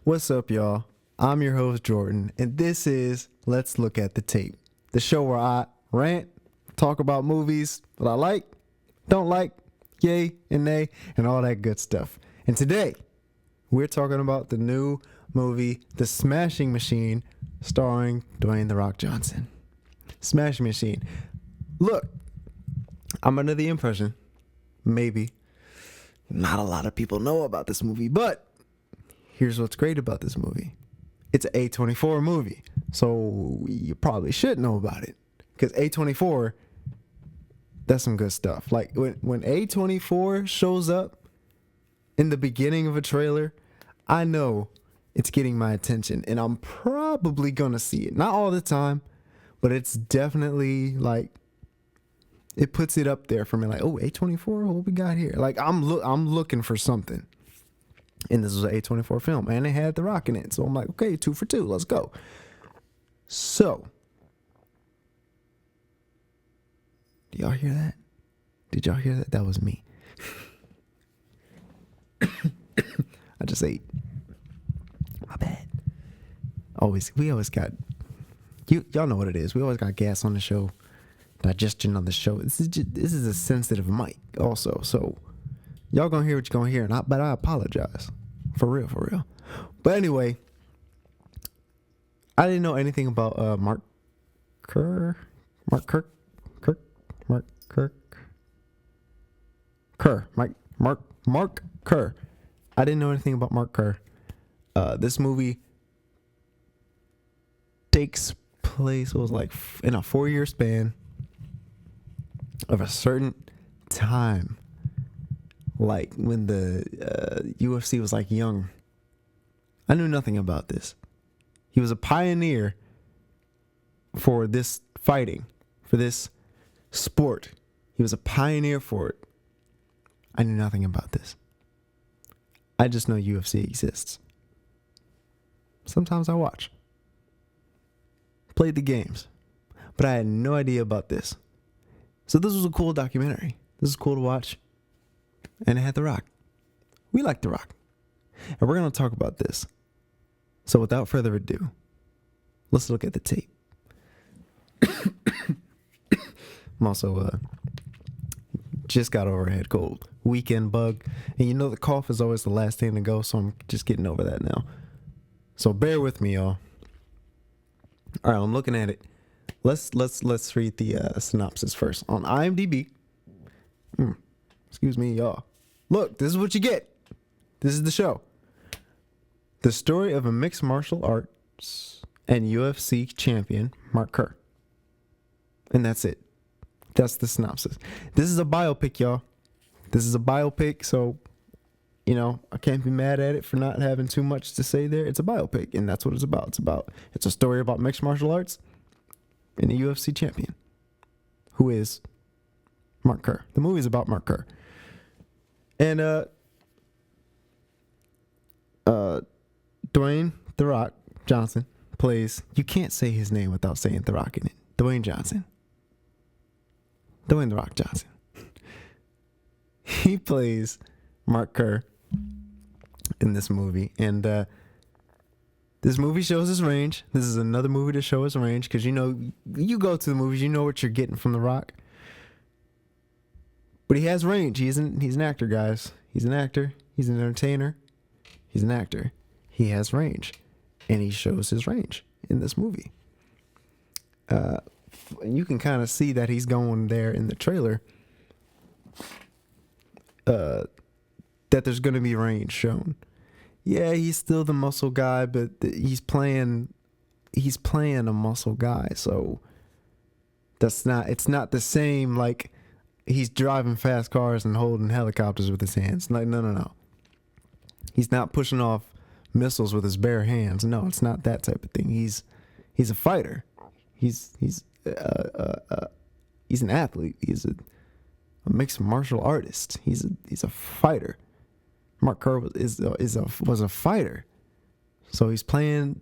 What's up, y'all? I'm your host, Jordan, and this is Let's Look at the Tape, the show where I rant, talk about movies that I like, don't like, yay and nay, and all that good stuff. And today, we're talking about the new movie, The Smashing Machine, starring Dwayne "The Rock" Johnson. Smashing Machine. Look, I'm under the impression, maybe, not a lot of people know about this movie, but here's what's great about this movie. It's an A24 movie, so you probably should know about it. Because A24, that's some good stuff. Like, when A24 shows up in the beginning of a trailer, I know it's getting my attention, and I'm probably going to see it. Not all the time, but it's definitely, like, it puts it up there for me. Like, oh, A24, what we got here? Like, I'm looking for something. And this was an A24 film, and it had The Rock in it. So I'm like, okay, 2 for 2, let's go. So, do y'all hear that? Did y'all hear that? That was me. I just ate. My bad. We always got, y'all know what it is. We always got gas on the show, digestion on the show. This is a sensitive mic also, so y'all gonna hear what you're gonna hear, but I apologize. For real. But anyway, I didn't know anything about Mark Kerr. I didn't know anything about Mark Kerr. This movie takes place, it was like in a 4-year span of a certain time. Like when the UFC was like young. I knew nothing about this. He was a pioneer for this fighting, for this sport. He was a pioneer for it. I knew nothing about this. I just know UFC exists. Sometimes I watch. Played the games. But I had no idea about this. So this was a cool documentary. This is cool to watch. And it had The Rock. We like The Rock. And we're going to talk about this. So without further ado, let's look at the tape. I'm also just got over a head cold. Weekend bug. And you know the cough is always the last thing to go, so I'm just getting over that now. So bear with me, y'all. All right, I'm looking at it. Let's read the synopsis first. On IMDb. Excuse me, y'all. Look, this is what you get. This is the show. The story of a mixed martial arts and UFC champion, Mark Kerr. And that's it. That's the synopsis. This is a biopic, y'all. This is a biopic, so, you know, I can't be mad at it for not having too much to say there. It's a biopic, and that's what it's about. It's a story about mixed martial arts and a UFC champion, who is Mark Kerr. The movie is about Mark Kerr. And Dwayne "The Rock" Johnson plays, you can't say his name without saying The Rock in it. Dwayne Johnson. Dwayne "The Rock" Johnson. He plays Mark Kerr in this movie. And this movie shows his range. This is another movie to show his range, because, you know, you go to the movies, you know what you're getting from The Rock. But he has range. He's an actor, guys. He's an actor. He's an entertainer. He's an actor. He has range. And he shows his range in this movie. You can kind of see that he's going there in the trailer. That there's going to be range shown. Yeah, he's still the muscle guy, but he's playing a muscle guy. So it's not the same, like, he's driving fast cars and holding helicopters with his hands. Like, no. He's not pushing off missiles with his bare hands. No, it's not that type of thing. He's a fighter. He's an athlete. He's a mixed martial artist. He's a fighter. Mark Kerr was a fighter. So he's playing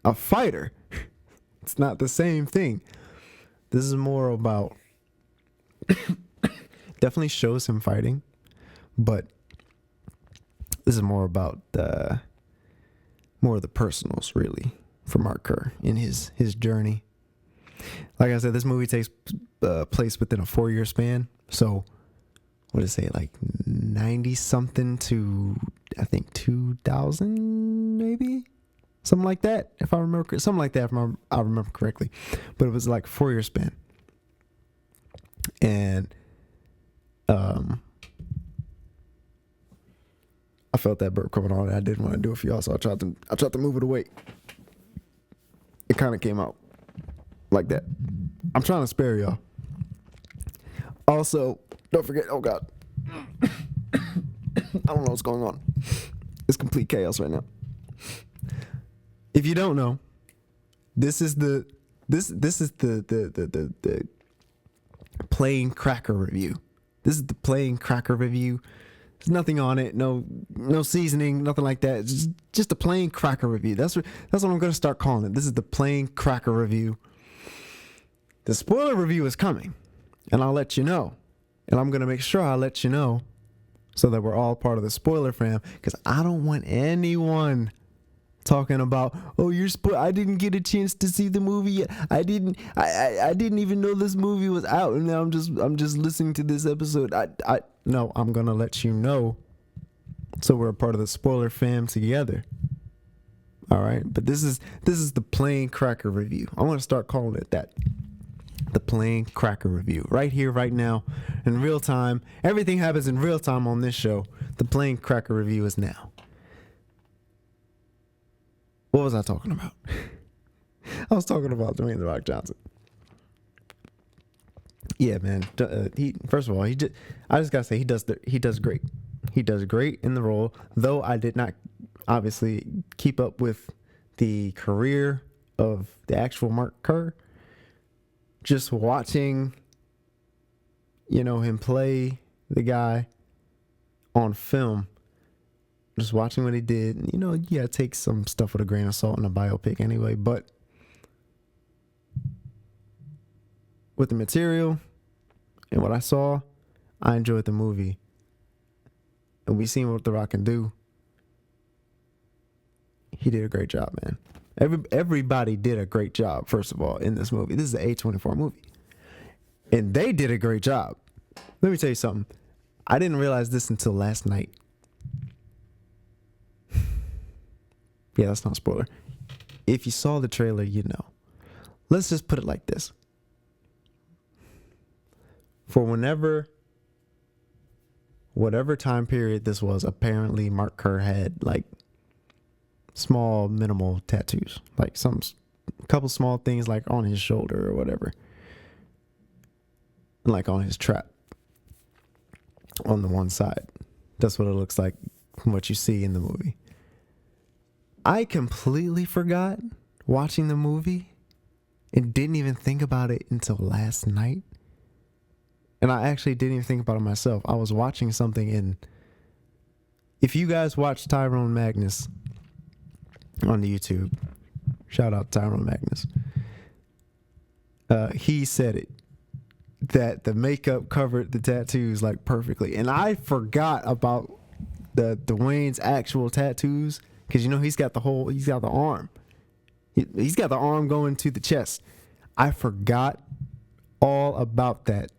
a fighter. It's not the same thing. This is more about definitely shows him fighting, but this is more about more of the personals, really, for Mark Kerr in his journey. Like I said, this movie takes place within a 4-year span. So, what did it say? Like 90 something to, I think, 2000, maybe? Something like that, if I remember. Something like that, if I remember correctly. But it was like a 4-year span. And I felt that burp coming on, and I didn't want to do it for y'all, so I tried to move it away. It kind of came out like that. I'm trying to spare y'all. Also, don't forget, oh God, I don't know what's going on. It's complete chaos right now. If you don't know, this is the plain cracker review. This is the plain cracker review. There's nothing on it, no seasoning, nothing like that. It's just a plain cracker review. That's what I'm going to start calling it. This is the plain cracker review. The spoiler review is coming, and I'll let you know. And I'm going to make sure I let you know so that we're all part of the spoiler fam, because I don't want anyone talking about, oh, I didn't get a chance to see the movie yet. I didn't even know this movie was out, and now I'm just listening to this episode. No, I'm gonna let you know, so we're a part of the spoiler fam together. All right, but this is the plain cracker review. I want to start calling it that. The plain cracker review, right here, right now, in real time. Everything happens in real time on this show. The plain cracker review is now. What was I talking about? I was talking about Dwayne "The Rock" Johnson. Yeah, man. First of all, I just gotta say he does great. He does great in the role. Though I did not obviously keep up with the career of the actual Mark Kerr. Just watching, him play the guy on film. Just watching what he did. You gotta take some stuff with a grain of salt in a biopic anyway. But with the material and what I saw, I enjoyed the movie. And we seen what The Rock can do. He did a great job, man. Everybody did a great job, first of all, in this movie. This is an A24 movie. And they did a great job. Let me tell you something. I didn't realize this until last night. Yeah, that's not a spoiler. If you saw the trailer, you know. Let's just put it like this. For whatever time period this was, apparently Mark Kerr had like small, minimal tattoos, like a couple small things like on his shoulder or whatever, like on his trap on the one side. That's what it looks like from what you see in the movie. I completely forgot watching the movie and didn't even think about it until last night. And I actually didn't even think about it myself. I was watching something, and if you guys watch Tyrone Magnus on the YouTube, shout out Tyrone Magnus, he said it, that the makeup covered the tattoos like perfectly. And I forgot about Dwayne's actual tattoos, because he's got the arm. He's got the arm going to the chest. I forgot all about that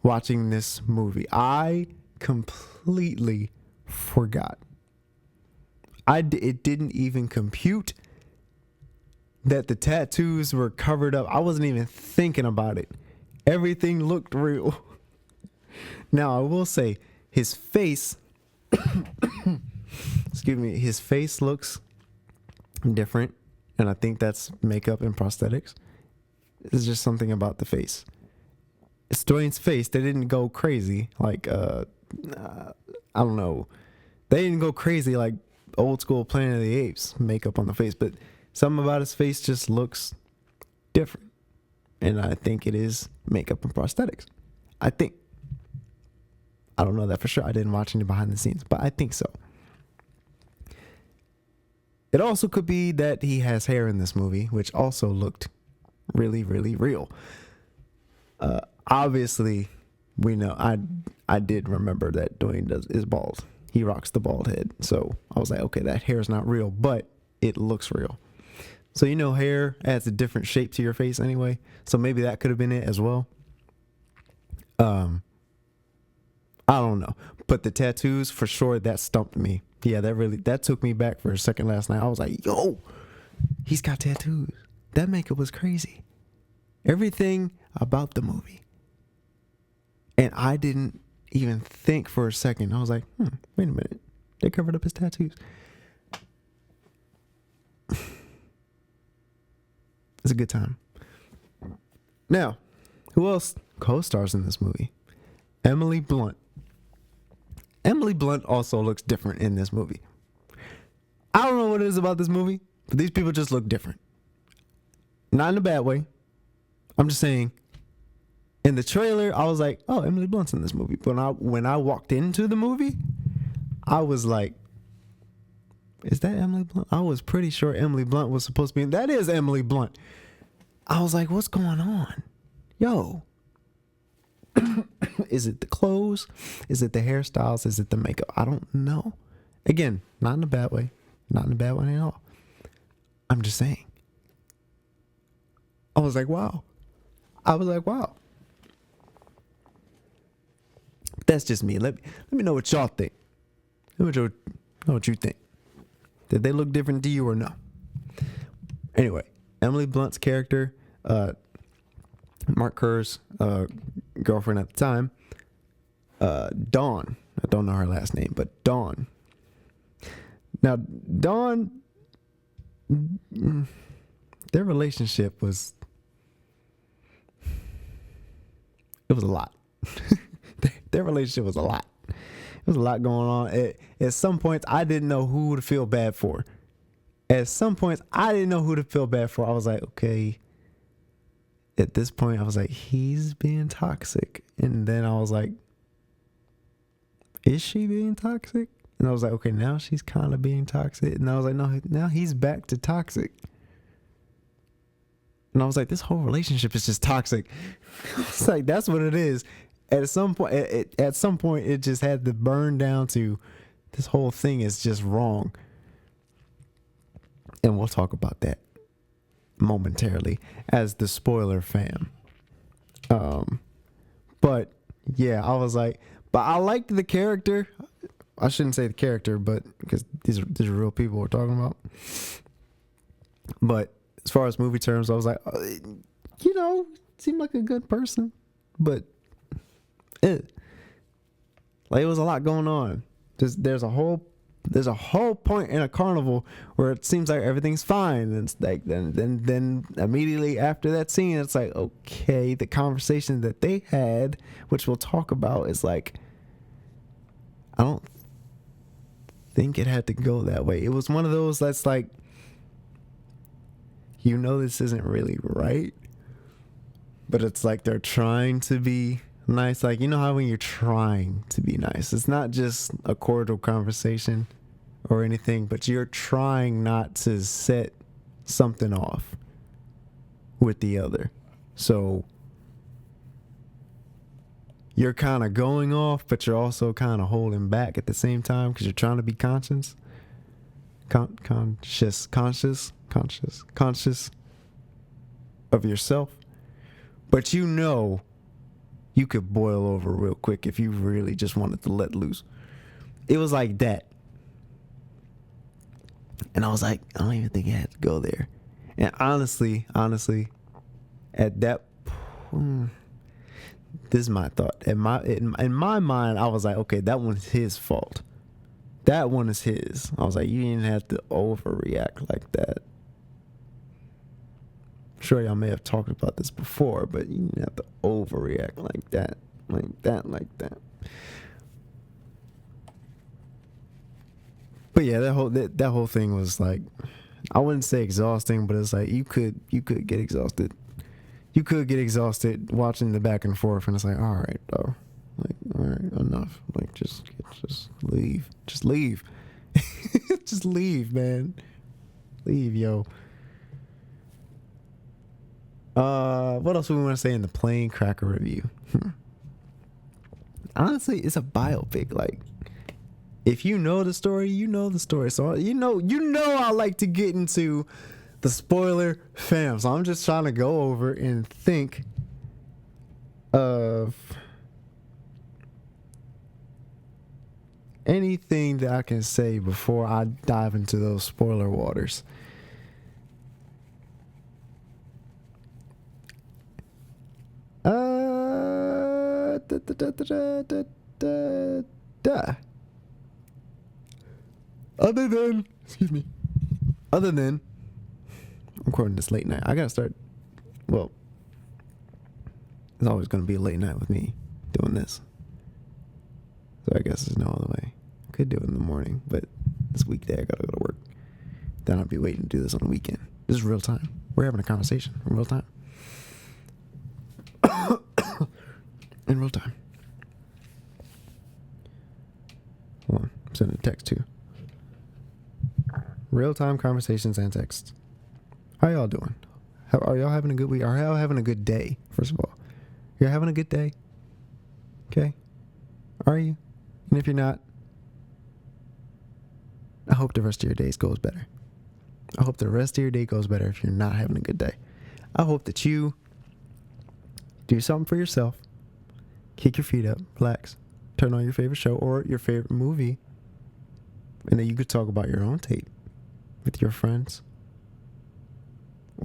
watching this movie. I completely forgot. It didn't even compute that the tattoos were covered up. I wasn't even thinking about it. Everything looked real. Now, I will say his face, excuse me, his face looks different, and I think that's makeup and prosthetics. It's just something about the face. It's Dwayne's face. They didn't go crazy like I don't know. They didn't go crazy like old school Planet of the Apes makeup on the face, but something about his face just looks different. And I think it is makeup and prosthetics. I think. I don't know that for sure. I didn't watch any behind the scenes, but I think so. It also could be that he has hair in this movie, which also looked really, really real. Obviously, we know I did remember that Dwayne is bald. he rocks the bald head. So I was like, okay, that hair is not real, but it looks real. So, you know, hair adds a different shape to your face anyway. So maybe that could have been it as well. I don't know. But the tattoos, for sure, that stumped me. Yeah, that took me back for a second last night. I was like, yo, he's got tattoos. That makeup was crazy. Everything about the movie. And I didn't even think for a second. I was like, wait a minute. They covered up his tattoos. It's a good time. Now, who else co-stars in this movie? Emily Blunt. Emily Blunt also looks different in this movie. I don't know what it is about this movie, but these people just look different. Not in a bad way. I'm just saying, in the trailer, I was like, oh, Emily Blunt's in this movie. But when I walked into the movie, I was like, is that Emily Blunt? I was pretty sure Emily Blunt was supposed to be in. That is Emily Blunt. I was like, what's going on? Yo. Is it the clothes? Is it the hairstyles? Is it the makeup? I don't know. Again, not in a bad way. Not in a bad way at all. I'm just saying. I was like, wow. That's just me. Let me know what y'all think. Let me know what you think. Did they look different to you or no? Anyway, Emily Blunt's character, Mark Kerr's girlfriend at the time, Dawn. I don't know her last name, but Dawn. Now, Dawn, their relationship was a lot. Their relationship was a lot. There was a lot going on. At some points, I didn't know who to feel bad for. At some points, I didn't know who to feel bad for. I was like, okay. At this point, I was like, he's being toxic. And then I was like, is she being toxic? And I was like, okay, now she's kind of being toxic. And I was like, no, now he's back to toxic. And I was like, this whole relationship is just toxic. It's like, that's what it is. At some point, it just had to burn down to this whole thing is just wrong. And we'll talk about that momentarily as the spoiler fam. But yeah, I was like, but I liked the character. I shouldn't say the character, but because these are real people we're talking about. But as far as movie terms, I was like, seemed like a good person, but like it was a lot going on. There's a whole point in a carnival where it seems like everything's fine, and it's like then immediately after that scene, it's like, okay, the conversation that they had, which we'll talk about, is like, I don't think it had to go that way. It was one of those that's like, this isn't really right, but it's like they're trying to be nice. Like, you know how when you're trying to be nice, it's not just a cordial conversation or anything, but you're trying not to set something off with the other. So you're kind of going off, but you're also kind of holding back at the same time because you're trying to be conscious of yourself. But you could boil over real quick if you really just wanted to let loose. It was like that. And I was like, I don't even think it had to go there. And honestly, at that point, this is my thought. In my mind, I was like, okay, that one's his fault. That one is his. I was like, you didn't have to overreact like that. Sure, y'all may have talked about this before, but you didn't have to overreact like that. But yeah, that whole thing was like, I wouldn't say exhausting, but it's like you could get exhausted. You could get exhausted watching the back and forth, and it's like, all right, though, like, all right, enough. Like, just leave, just leave, just leave, man, leave, yo. What else do we want to say in the Plain Cracker review? Honestly, it's a biopic. Like, If you know the story, you know the story. So I like to get into the spoiler fam. So I'm just trying to go over and think of anything that I can say before I dive into those spoiler waters. Other than I'm recording this late night. I gotta start. Well, it's always gonna be a late night with me doing this. So I guess there's no other way. I could do it in the morning, but this weekday I gotta go to work. Then I'll be waiting to do this on the weekend. This is real time. We're having a conversation in real time. In real time. Hold on. I'm sending a text too. Real time conversations and texts. How y'all doing? Are y'all having a good week? Are y'all having a good day? First of all, you're having a good day. Okay. Are you? And if you're not, I hope the rest of your days goes better. I hope the rest of your day goes better if you're not having a good day. I hope that you do something for yourself. Kick your feet up, relax, turn on your favorite show or your favorite movie, and then you could talk about your own tape with your friends.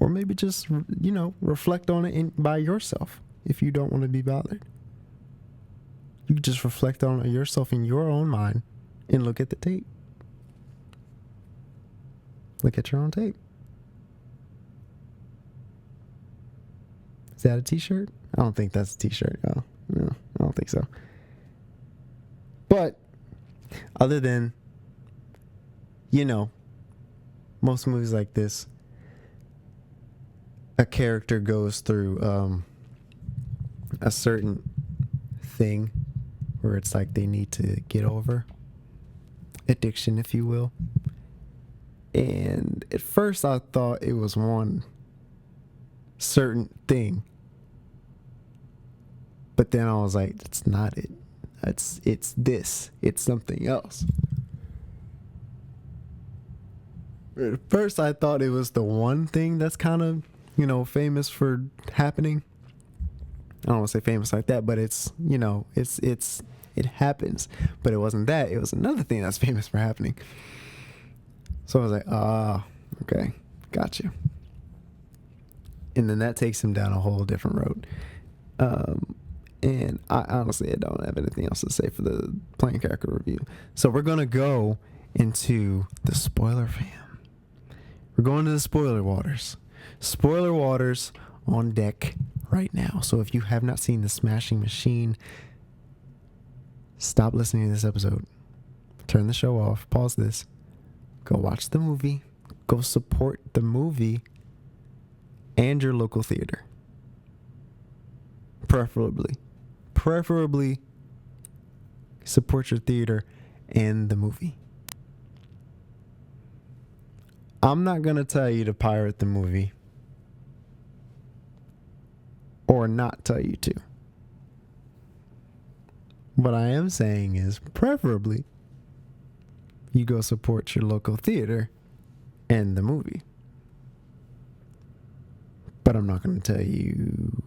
Or maybe just, reflect on it by yourself if you don't want to be bothered. You can just reflect on yourself in your own mind and look at the tape. Look at your own tape. Is that a t-shirt? I don't think that's a t-shirt. Oh, no, I don't think so. But other than, most movies like this, a character goes through a certain thing where it's like they need to get over addiction, if you will. And at first I thought it was one certain thing, but then I was like, it's not it. It's this. It's something else. At first I thought it was the one thing that's kind of, famous for happening. I don't want to say famous like that, but it's, it happens. But it wasn't that. It was another thing that's famous for happening. So I was like, okay, got you. And then that takes him down a whole different road. And I honestly don't have anything else to say for the plain character review. So we're going to go into the spoiler fam. We're going to the spoiler waters. Spoiler waters on deck right now. So if you have not seen The Smashing Machine, stop listening to this episode. Turn the show off. Pause this. Go watch the movie. Go support the movie and your local theater. Preferably support your theater and the movie. I'm not going to tell you to pirate the movie or not tell you to. What I am saying is preferably you go support your local theater and the movie. But I'm not going to tell you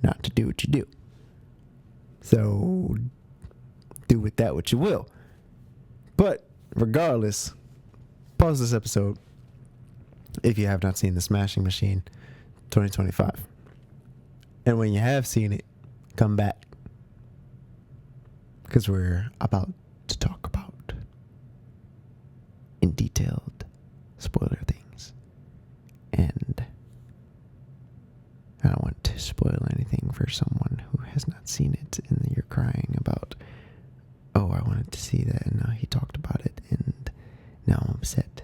not to do what you do. So do with that what you will. But regardless, pause this episode if you have not seen The Smashing Machine 2025. And when you have seen it, come back. Because we're about to talk about in detailed spoiler things. And I don't want to spoil anything for someone who has not seen it and you're crying about, oh, I wanted to see that and now he talked about it and now I'm upset.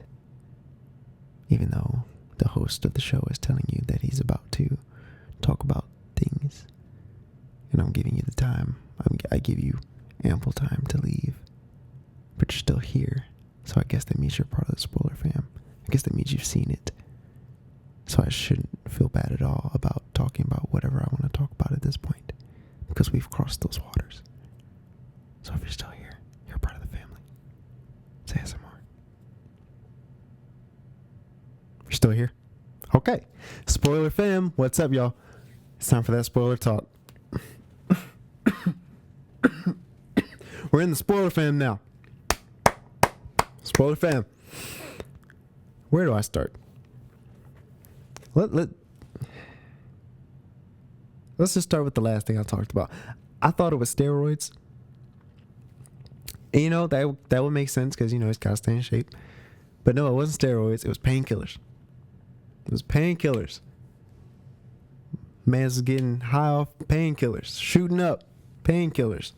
Even though the host of the show is telling you that he's about to talk about things and I'm giving you the time. I give you ample time to leave, but you're still here. So I guess that means you're part of the spoiler fam. I guess that means you've seen it. So I shouldn't feel bad at all about talking about whatever I want to talk about at this point, because we've crossed those waters. So if you're still here, you're part of the fam. Still here? Okay. Spoiler fam, what's up, y'all? It's time for that spoiler talk. We're in the spoiler fam now. Spoiler fam. Where do I start? Let's just start with the last thing I talked about. I thought it was steroids. And that would make sense because he's got to stay in shape. But no, it wasn't steroids. It was painkillers. It was painkillers. Man's getting high off painkillers, shooting up painkillers.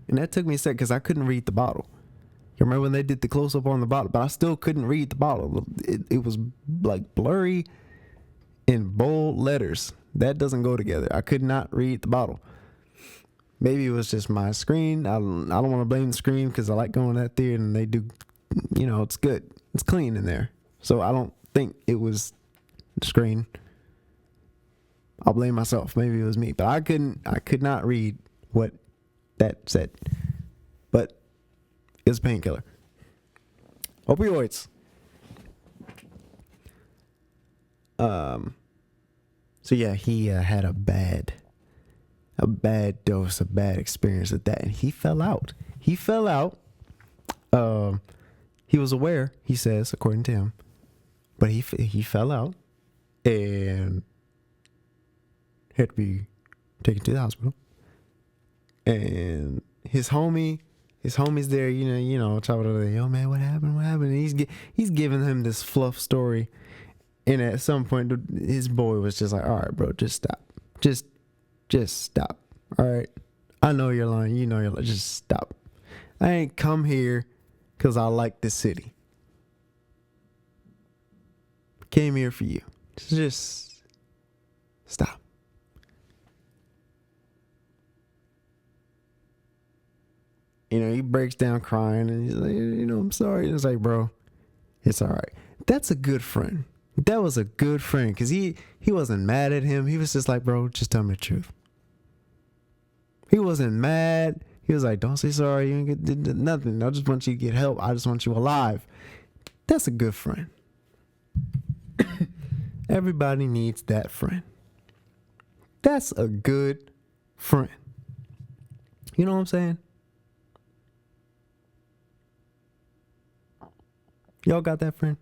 And that took me a sec because I couldn't read the bottle. You remember when they did the close up on the bottle, but I still couldn't read the bottle. It was like blurry in bold letters. That doesn't go together. I could not read the bottle. Maybe it was just my screen. I don't want to blame the screen because I like going to that theater and they do, it's good. It's clean in there. So I don't think it was the screen. I'll blame myself. Maybe it was me, but I could not read what that said. But it was a painkiller. Opioids. So yeah, he had a bad dose, a bad experience with that, and he fell out. He was aware, he says, according to him, but he fell out and had to be taken to the hospital. And his homie's there, talking about, yo man, what happened? And he's giving him this fluff story. And at some point, his boy was just like, all right, bro, just stop. Just stop. All right. I know you're lying. You're lying. Just stop. I ain't come here because I like this city. Came here for you. Just stop. He breaks down crying and he's like, I'm sorry. It's like, bro, it's all right. That's a good friend. That was a good friend because he wasn't mad at him. He was just like, bro, just tell me the truth. He wasn't mad. He was like, don't say sorry. You ain't get nothing. I just want you to get help. I just want you alive. That's a good friend. Everybody needs that friend. That's a good friend. You know what I'm saying? Y'all got that friend?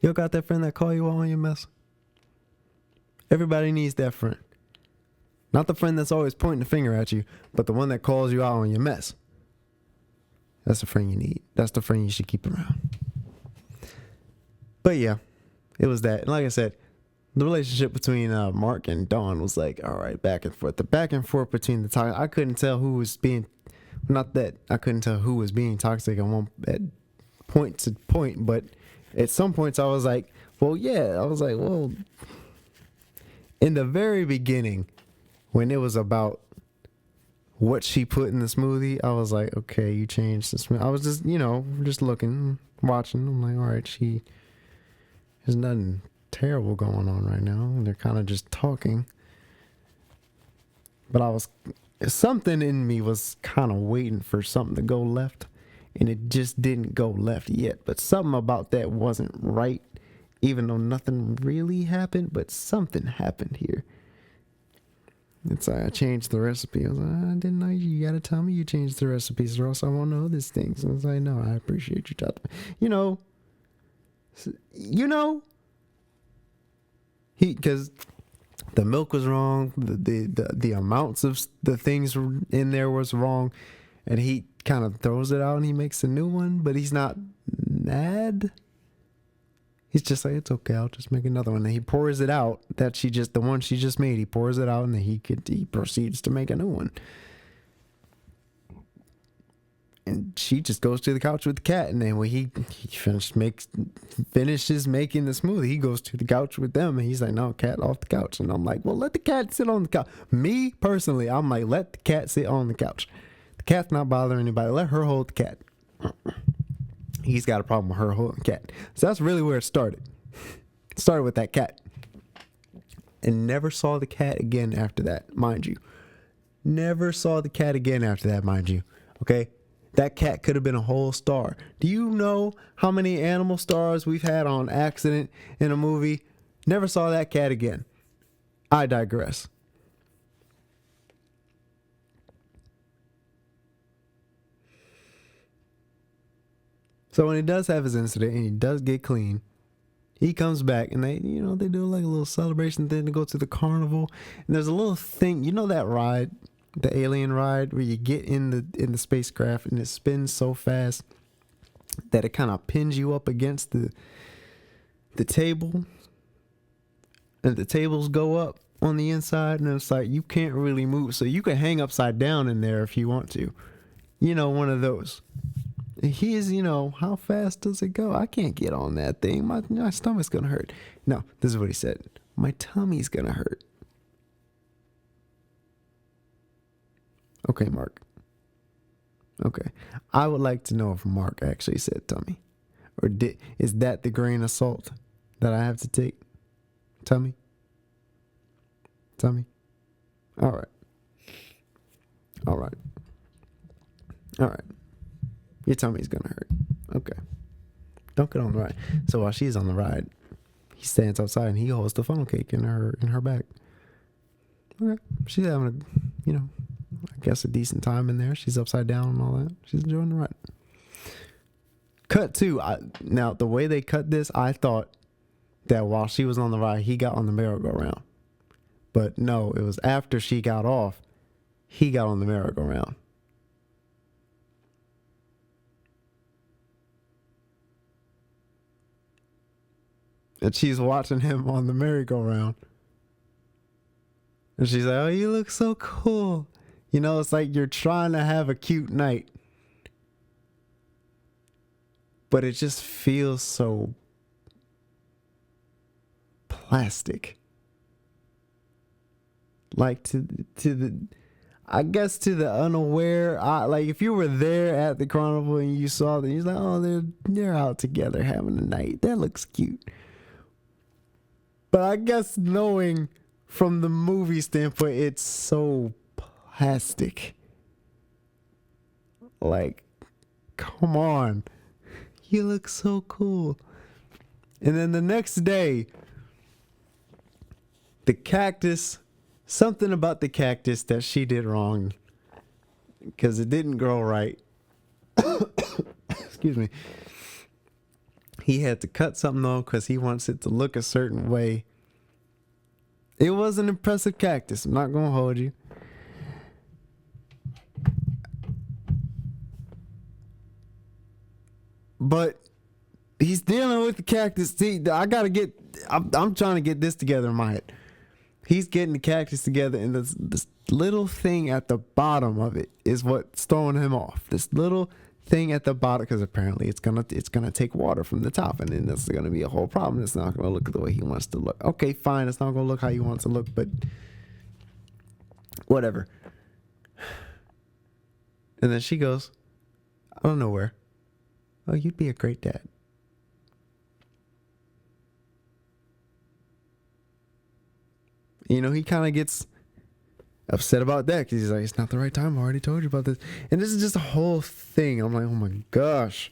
Y'all got that friend that call you out on your mess? Everybody needs that friend. Not the friend that's always pointing the finger at you, but the one that calls you out on your mess. That's the friend you need. That's the friend you should keep around. But yeah, it was that. And like I said, the relationship between Mark and Dawn was like, all right, back and forth. The back and forth between the time, I couldn't tell who was being, not that I couldn't tell who was being toxic at point to point, but at some points I was like, well, in the very beginning, when it was about what she put in the smoothie, I was like, okay, you changed the smoothie. I was just, just looking, watching. I'm like, all right, there's nothing terrible going on right now. They're kind of just talking. But something in me was kind of waiting for something to go left. And it just didn't go left yet. But something about that wasn't right. Even though nothing really happened, but something happened here. It's like I changed the recipe. I was like, I didn't know you gotta tell me you changed the recipes or else I won't know this thing. So I was like, no, I appreciate you telling me. Because the milk was wrong, the amounts of the things in there was wrong, and he kind of throws it out and he makes a new one, but he's not mad. He's just like, it's okay, I'll just make another one. And he pours it out, the one she just made, he pours it out and then he proceeds to make a new one. And she just goes to the couch with the cat, and then when he finishes making the smoothie, he goes to the couch with them, and he's like, no, cat off the couch. And I'm like, well, let the cat sit on the couch. Me, personally, I'm like, let the cat sit on the couch. The cat's not bothering anybody. Let her hold the cat. He's got a problem with her holding the cat. So that's really where it started. It started with that cat. And never saw the cat again after that, mind you. Never saw the cat again after that, mind you. Okay? That cat could have been a whole star. Do you know how many animal stars we've had on accident in a movie? Never saw that cat again. I digress. So when he does have his incident and he does get clean, he comes back and they do like a little celebration thing to go to the carnival. And there's a little thing, that ride, the alien ride where you get in the spacecraft and it spins so fast that it kind of pins you up against the table, and the tables go up on the inside, and it's like you can't really move, so you can hang upside down in there if you want to. One of those. He is, how fast does it go? I can't get on that thing. My stomach's gonna hurt. No, this is what he said. My tummy's gonna hurt. Okay, Mark. Okay. I would like to know if Mark actually said tummy. Or is that the grain of salt that I have to take? Tummy? Tummy? All right. All right. All right. Your tummy's gonna hurt. Okay. Don't get on the ride. So while she's on the ride, he stands outside and he holds the funnel cake in her bag. Okay. She's having I guess a decent time in there. She's upside down and all that. She's enjoying the ride. Cut two. Now the way they cut this, I thought that while she was on the ride, he got on the merry-go-round. But no, it was after she got off, he got on the merry-go-round. And she's watching him on the merry-go-round. And she's like, oh, you look so cool. It's like you're trying to have a cute night. But it just feels so plastic. Like to the unaware, like if you were there at the carnival and you saw them, you're like, oh, they're out together having a night. That looks cute. But I guess knowing from the movie standpoint, it's so plastic. Like, come on. You look so cool. And then the next day, the cactus, something about the cactus that she did wrong because it didn't grow right. Excuse me. He had to cut something off because he wants it to look a certain way. It was an impressive cactus. I'm not going to hold you. But he's dealing with the cactus. See, I'm trying to get this together in my head. He's getting the cactus together, and this little thing at the bottom of it is what's throwing him off. This little thing at the bottom, because apparently it's gonna take water from the top, and then that's gonna be a whole problem. It's not gonna look the way he wants to look. Okay, fine, it's not gonna look how he wants to look, but whatever. And then she goes, I don't know where. Oh, you'd be a great dad. He kind of gets upset about that because he's like, it's not the right time. I already told you about this. And this is just a whole thing. I'm like, oh my gosh.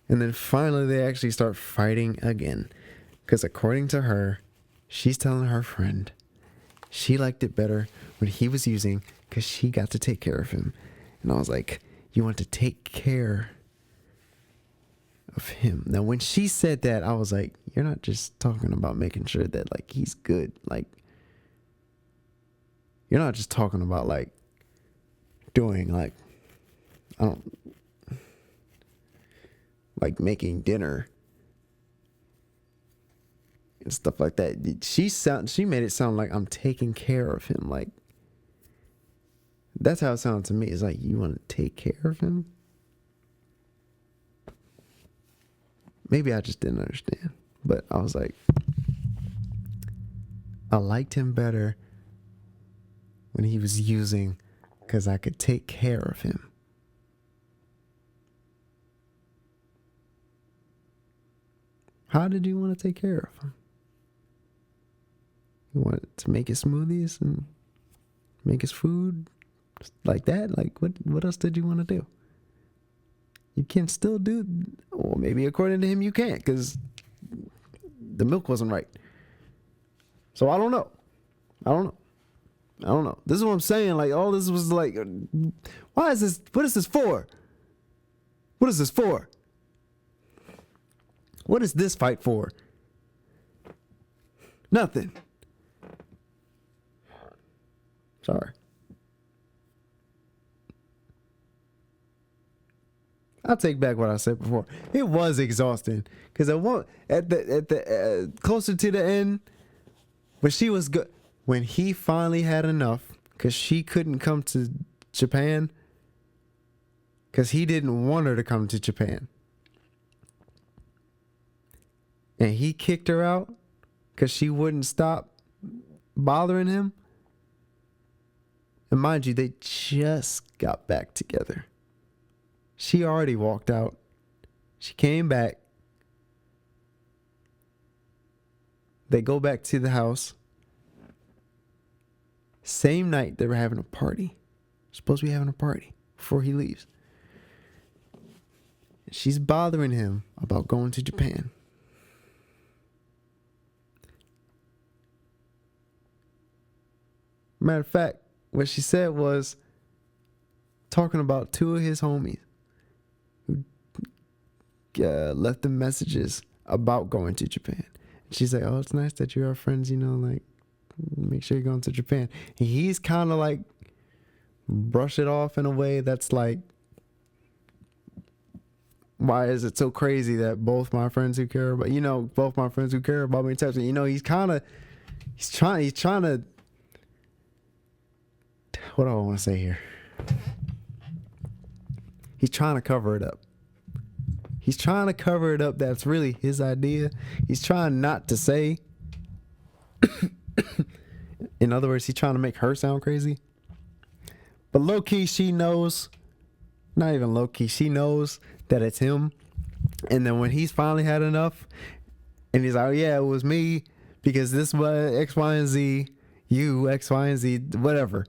And then finally they actually start fighting again. Because according to her, she's telling her friend she liked it better when he was using because she got to take care of him. And I was like, you want to take care of him. Now, when she said that, I was like, you're not just talking about making sure that, like, he's good. Like, you're not just talking about, like, doing, like, like making dinner and stuff like that. She made it sound like I'm taking care of him. Like, that's how it sounded to me. It's like, you want to take care of him? Maybe I just didn't understand. But I was like, I liked him better when he was using because I could take care of him. How did you want to take care of him? You wanted to make his smoothies and make his food like that? Like, what else did you want to do? you can still do, or maybe according to him you can't, because the milk wasn't right. So I don't know. I don't know. This is what I'm saying. Like, all this was like, why is this? What is this for? What is this for? What is this fight for? Nothing. Sorry. I'll take back what I said before. It was exhausting because at the closer to the end, when she was good, when he finally had enough, because she couldn't come to Japan, because he didn't want her to come to Japan, and he kicked her out because she wouldn't stop bothering him. And mind you, they just got back together. She already walked out. She came back. They go back to the house. Same night they were having a party. Supposed to be having a party before he leaves. She's bothering him about going to Japan. Matter of fact, what she said was talking about two of his homies who left them messages about going to Japan. She's like, oh, it's nice that you are friends, you know, like, make sure you're going to Japan. And he's kind of like, brush it off in a way that's like, why is it so crazy that both my friends who care about, both my friends who care about me text me, he's trying to, what do I want to say here? He's trying to cover it up. He's trying to cover it up. That's really his idea. He's trying not to say. In other words, he's trying to make her sound crazy. But low key, she knows. Not even low key. She knows that it's him. And then when he's finally had enough, and he's like, oh, yeah, it was me because this was X, Y, and Z. You, X, Y, and Z, whatever.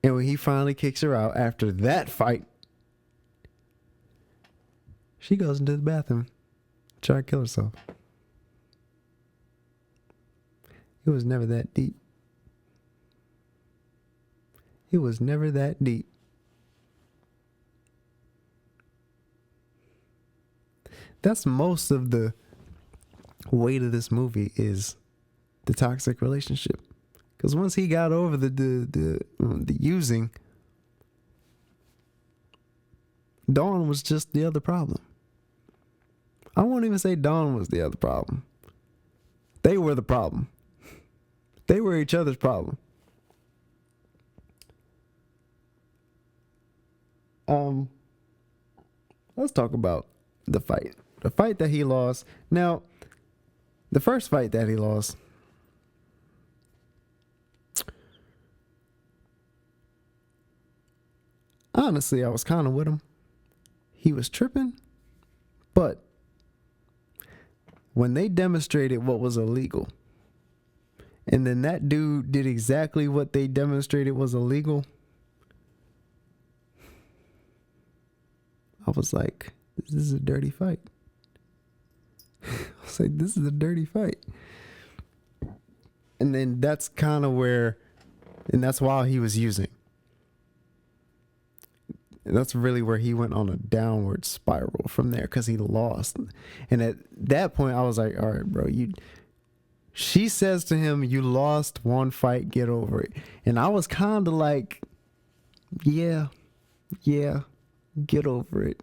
And when he finally kicks her out after that fight, she goes into the bathroom, try to kill herself. It was never that deep. It was never that deep. That's most of the weight of this movie is the toxic relationship. Because once he got over the using, Dawn was just the other problem. I won't even say Dawn was the other problem. They were the problem. They were each other's problem. Let's talk about the fight. The fight that he lost. Now, the first fight that he lost, honestly, I was kind of with him. He was tripping, but when they demonstrated what was illegal, and then that dude did exactly what they demonstrated was illegal, I was like, this is a dirty fight. I was like, this is a dirty fight. And then that's kind of where, and that's why he was using. And that's really where he went on a downward spiral from there because he lost. And at that point, I was like, all right, bro, she says to him, you lost one fight, get over it. And I was kind of like, yeah, get over it.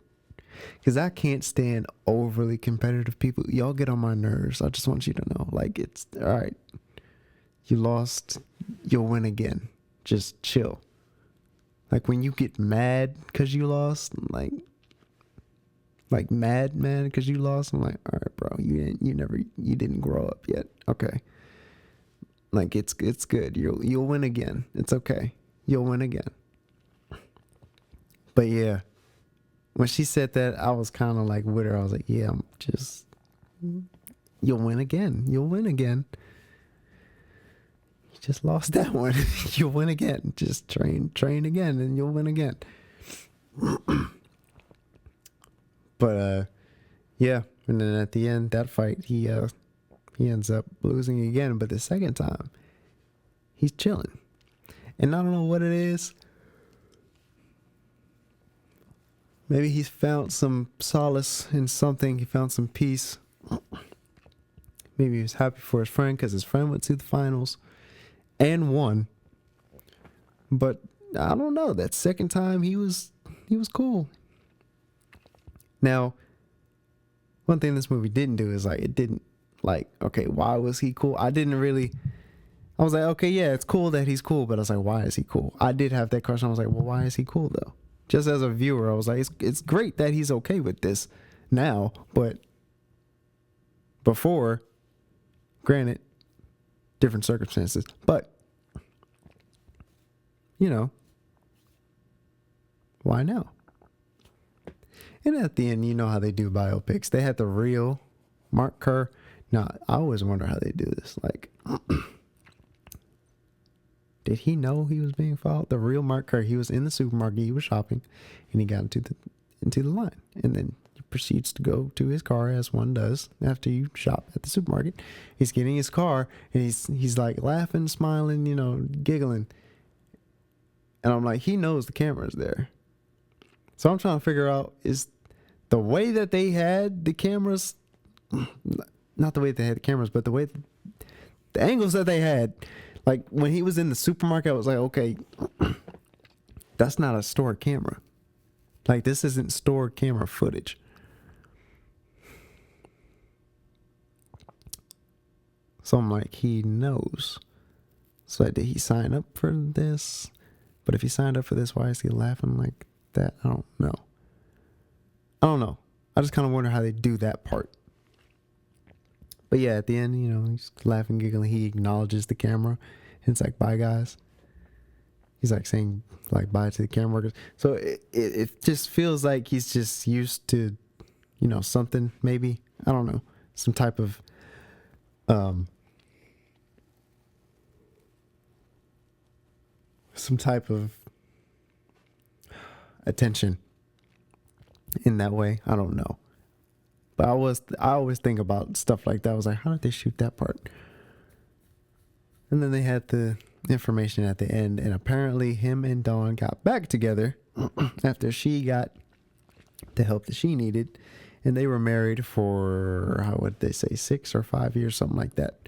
Because I can't stand overly competitive people. Y'all get on my nerves. I just want you to know, like, it's all right. You lost, you'll win again. Just chill. Like when you get mad because you lost, like mad because you lost. I'm like, all right, bro, you didn't grow up yet. Okay. Like it's good. You'll win again. It's okay. You'll win again. But yeah, when she said that, I was kind of like with her. I was like, yeah, you'll win again. You'll win again. You just lost that one. You'll win again. Just train again and you'll win again. But yeah, and then at the end, that fight, he ends up losing again. But the second time, he's chilling, and I don't know what it is. Maybe he's found some solace in something. He found some peace. Maybe he was happy for his friend because his friend went to the finals and won. But I don't know. That second time, he was cool. Now, one thing this movie didn't do is it didn't okay, why was he cool? I was like, okay, yeah, it's cool that he's cool, but I was like, why is he cool? I did have that question. I was like, well, why is he cool though? Just as a viewer, I was like, it's great that he's okay with this now, but before, granted, different circumstances, but why now? And at the end, you know how they do biopics. They had the real Mark Kerr. Now, I always wonder how they do this. Did he know he was being followed? The real Mark Kerr, he was in the supermarket, he was shopping, and he got into the line. And then he proceeds to go to his car, as one does after you shop at the supermarket. He's getting his car, and he's like laughing, smiling, giggling. And I'm like, he knows the camera's there. So I'm trying to figure out, is the way that they had the cameras, not the way that they had the cameras, but the angles that they had, like when he was in the supermarket, I was like, okay, that's not a stored camera. Like, this isn't stored camera footage. So I'm like, he knows. So did he sign up for this? But if he signed up for this, why is he laughing like that? I don't know. I just kind of wonder how they do that part. But yeah, at the end, he's laughing, giggling. He acknowledges the camera. And it's like, bye, guys. He's like saying bye to the camera workers. So it just feels like he's just used to, something maybe. I don't know. Some type of attention in that way. I don't know. But I always think about stuff like that. I was like, how did they shoot that part? And then they had the information at the end, and apparently him and Dawn got back together after she got the help that she needed, and they were married for, how would they say, 6 or 5 years, something like that.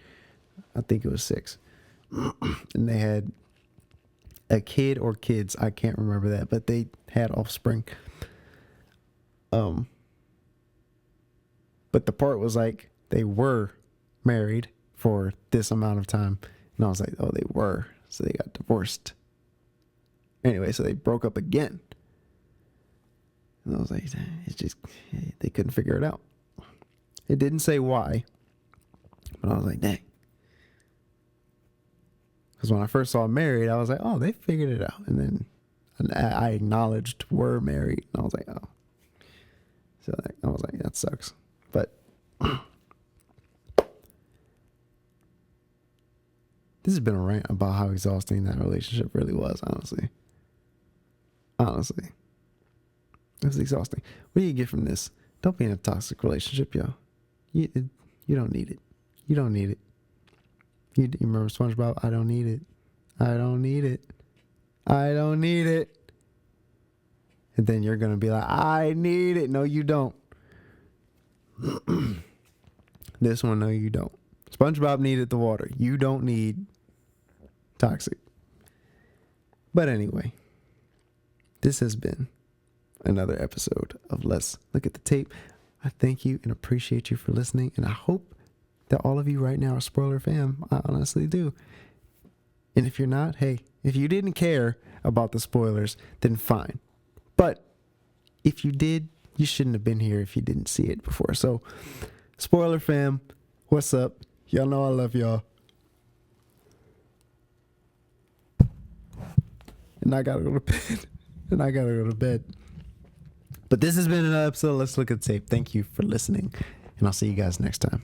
I think it was 6. And they had a kid or kids, I can't remember that, but they had offspring. But the part was like they were married for this amount of time, and I was like, oh, they were, so they got divorced. Anyway, so they broke up again, and I was like, it's just, they couldn't figure it out. It didn't say why, but I was like, dang. Because when I first saw married, I was like, oh, they figured it out. And then I acknowledged we're married. And I was like, oh. So I was like, that sucks. But this has been a rant about how exhausting that relationship really was, honestly. Honestly. It was exhausting. What do you get from this? Don't be in a toxic relationship, yo. You don't need it. You don't need it. You remember SpongeBob? I don't need it. I don't need it. I don't need it. And then you're going to be like, I need it. No, you don't. This one, no, you don't. SpongeBob needed the water. You don't need toxic. But anyway, this has been another episode of Let's Look at the Tape. I thank you and appreciate you for listening. And I hope that all of you right now are spoiler fam. I honestly do. And if you're not, hey, if you didn't care about the spoilers, then fine. But if you did, you shouldn't have been here if you didn't see it before. So, spoiler fam, what's up? Y'all know I love y'all. And I gotta go to bed. But this has been another episode of Let's Look at the Tape. Thank you for listening. And I'll see you guys next time.